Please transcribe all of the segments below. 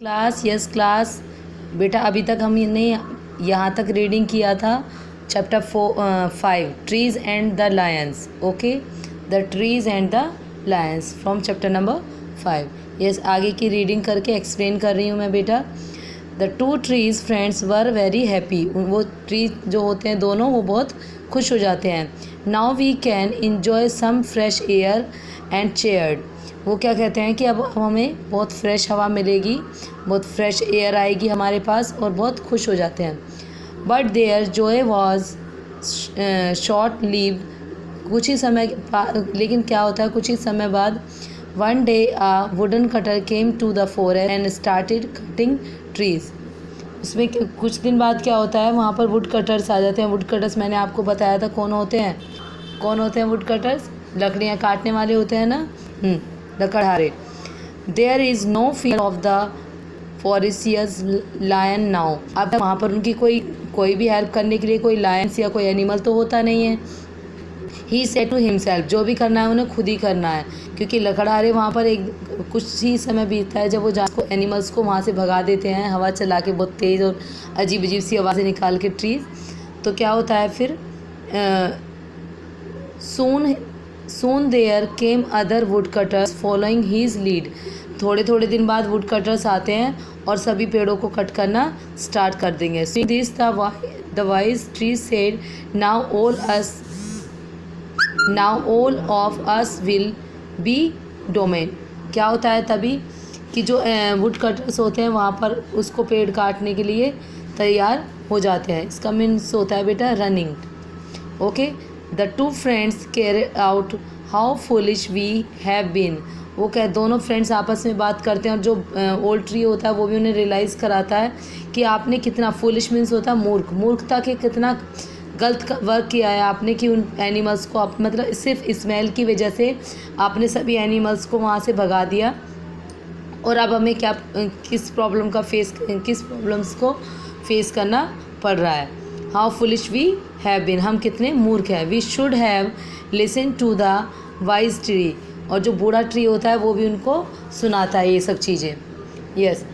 Class yes class बेटा, अभी तक हमने यहाँ तक रीडिंग किया था chapter 5 trees and the Lions. Okay, the trees and the Lions from chapter number 5. Yes, आगे की रीडिंग करके एक्सप्लेन कर रही हूँ मैं बेटा. The 2 trees friends were very happy. वो ट्री जो होते हैं दोनों, वो बहुत खुश हो जाते हैं. Now we can enjoy some fresh air and cheered. वो क्या कहते हैं कि अब हमें बहुत फ्रेश हवा मिलेगी, बहुत फ्रेश एयर आएगी हमारे पास, और बहुत खुश हो जाते हैं. But their joy was short lived. कुछ ही समय लेकिन क्या होता है, कुछ ही समय बाद one day a wooden cutter came to the forest and started cutting trees. उसमें कुछ दिन बाद क्या होता है, वहाँ पर वुड कटर्स आ जाते हैं. वुड कटर्स मैंने आपको बताया था कौन होते हैं वुड कटर्स. लकड़ियाँ काटने वाले होते हैं ना, लकड़हारे. There is no fear of the foresters lion now. अब वहाँ पर उनकी कोई भी हेल्प करने के लिए कोई लायंस या कोई एनिमल तो होता नहीं है. ही सेड टू हिमसेल्फ, जो भी करना है उन्हें खुद ही करना है, क्योंकि लकड़हारे वहाँ पर एक कुछ ही समय बीतता है जब वो को एनिमल्स को वहाँ से भगा देते हैं हवा चला के, बहुत तेज़ और अजीब अजीब सी आवाज़ें निकाल के ट्रीज. तो क्या होता है फिर, soon there came other woodcutters following his lead. थोड़े दिन बाद वुड आते हैं और सभी पेड़ों को कट करना स्टार्ट कर देंगे. So this the wise tree said, now all of us will be domain. क्या होता है तभी कि जो वुड कटर्स होते हैं वहाँ पर उसको पेड़ काटने के लिए तैयार हो जाते हैं. इसका मीन्स होता है बेटा running. Okay, the 2 friends carry out how foolish we have been. वो क्या, दोनों फ्रेंड्स आपस में बात करते हैं और जो ओल्ड ट्री होता है वो भी उन्हें रियलाइज़ कराता है कि आपने कितना, फुलिश मीन्स होता है मूर्खता के कितना गलत वर्क किया है आपने, कि उन एनिमल्स को आप मतलब सिर्फ स्मेल की वजह से आपने सभी एनिमल्स को वहाँ से भगा दिया. और अब हमें किस प्रॉब्लम्स को फेस करना पड़ रहा है. How foolish we have been, हम कितने मूर्ख हैं. We should have listen to the wise tree. और जो बूढ़ा ट्री होता है वो भी उनको सुनाता है ये सब चीज़ें. Yes,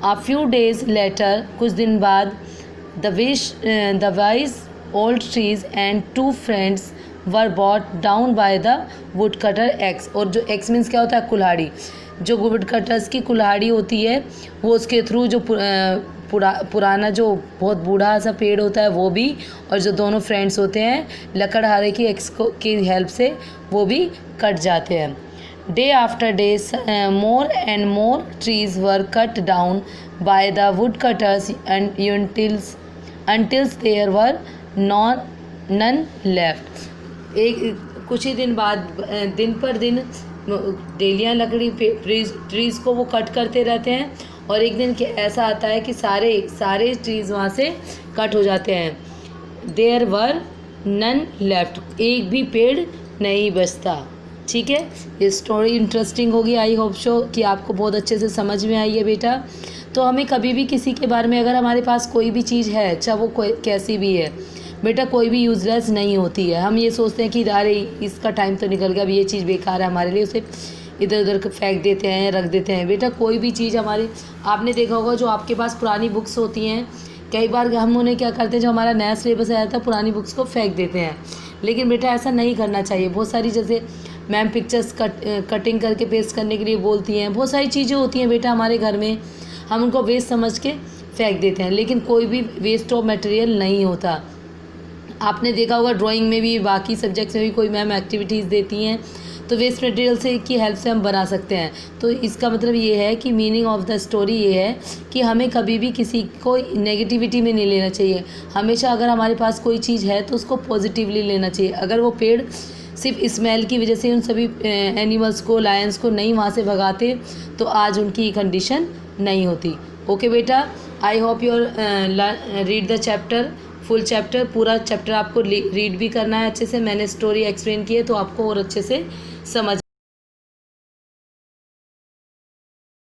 a few days later, कुछ दिन बाद, the wise old trees and 2 friends were brought down by the woodcutter axe. और जो एक्स मीन्स क्या होता है, कुल्हाड़ी. जो वुड कटर्स की कुल्हाड़ी होती है वो उसके थ्रू जो पुराना जो बहुत बूढ़ा सा पेड़ होता है वो भी, और जो दोनों फ्रेंड्स होते हैं लकड़हारे की एक्स की हेल्प से वो भी कट जाते हैं. Day after day more and more trees were cut down by the would cutters until there were none left. कुछ ही दिन बाद, दिन पर दिन डेलियाँ लकड़ी ट्रीज़ को वो कट करते रहते हैं, और एक दिन ऐसा आता है कि सारे ट्रीज़ वहाँ से कट हो जाते हैं. देयर वर नन लेफ्ट, एक भी पेड़ नहीं बचता. ठीक है, ये स्टोरी इंटरेस्टिंग होगी. आई होप सो कि आपको बहुत अच्छे से समझ में आई है बेटा. तो हमें कभी भी किसी के बारे में, अगर हमारे पास कोई भी चीज़ है, अच्छा वो कैसी भी है बेटा, कोई भी यूज़लेस नहीं होती है. हम ये सोचते हैं कि अरे इसका टाइम तो निकल गया, अब ये चीज़ बेकार है हमारे लिए, उसे इधर उधर फेंक देते हैं, रख देते हैं. बेटा कोई भी चीज़ आपने देखा होगा जो आपके पास पुरानी बुक्स होती हैं, कई बार हम उन्हें क्या करते हैं, जो हमारा नया सिलेबस आया था पुरानी बुक्स को फेंक देते हैं. लेकिन बेटा ऐसा नहीं करना चाहिए. बहुत सारी, जैसे मैम पिक्चर्स कटिंग करके पेस्ट करने के लिए बोलती हैं, बहुत सारी चीज़ें होती हैं बेटा हमारे घर में, हम उनको वेस्ट समझ के फेंक देते हैं. लेकिन कोई भी वेस्ट ऑफ मटेरियल नहीं होता. आपने देखा होगा ड्राइंग में भी, बाकी सब्जेक्ट्स में भी कोई मैम एक्टिविटीज़ देती हैं तो वेस्ट मटेरियल से की हेल्प से हम बना सकते हैं. तो इसका मतलब ये है कि मीनिंग ऑफ द स्टोरी ये है कि हमें कभी भी किसी को नेगेटिविटी में नहीं लेना चाहिए. हमेशा अगर हमारे पास कोई चीज़ है तो उसको पॉजिटिवली लेना चाहिए. अगर वो पेड़ सिर्फ स्मेल की वजह से उन सभी एनिमल्स को, लायंस को नहीं वहाँ से भगाते तो आज उनकी कंडीशन नहीं होती. ओके बेटा, I hope you're read the chapter, full chapter. पूरा चैप्टर आपको रीड भी करना है अच्छे से. मैंने स्टोरी एक्सप्लेन की है तो आपको और अच्छे से समझ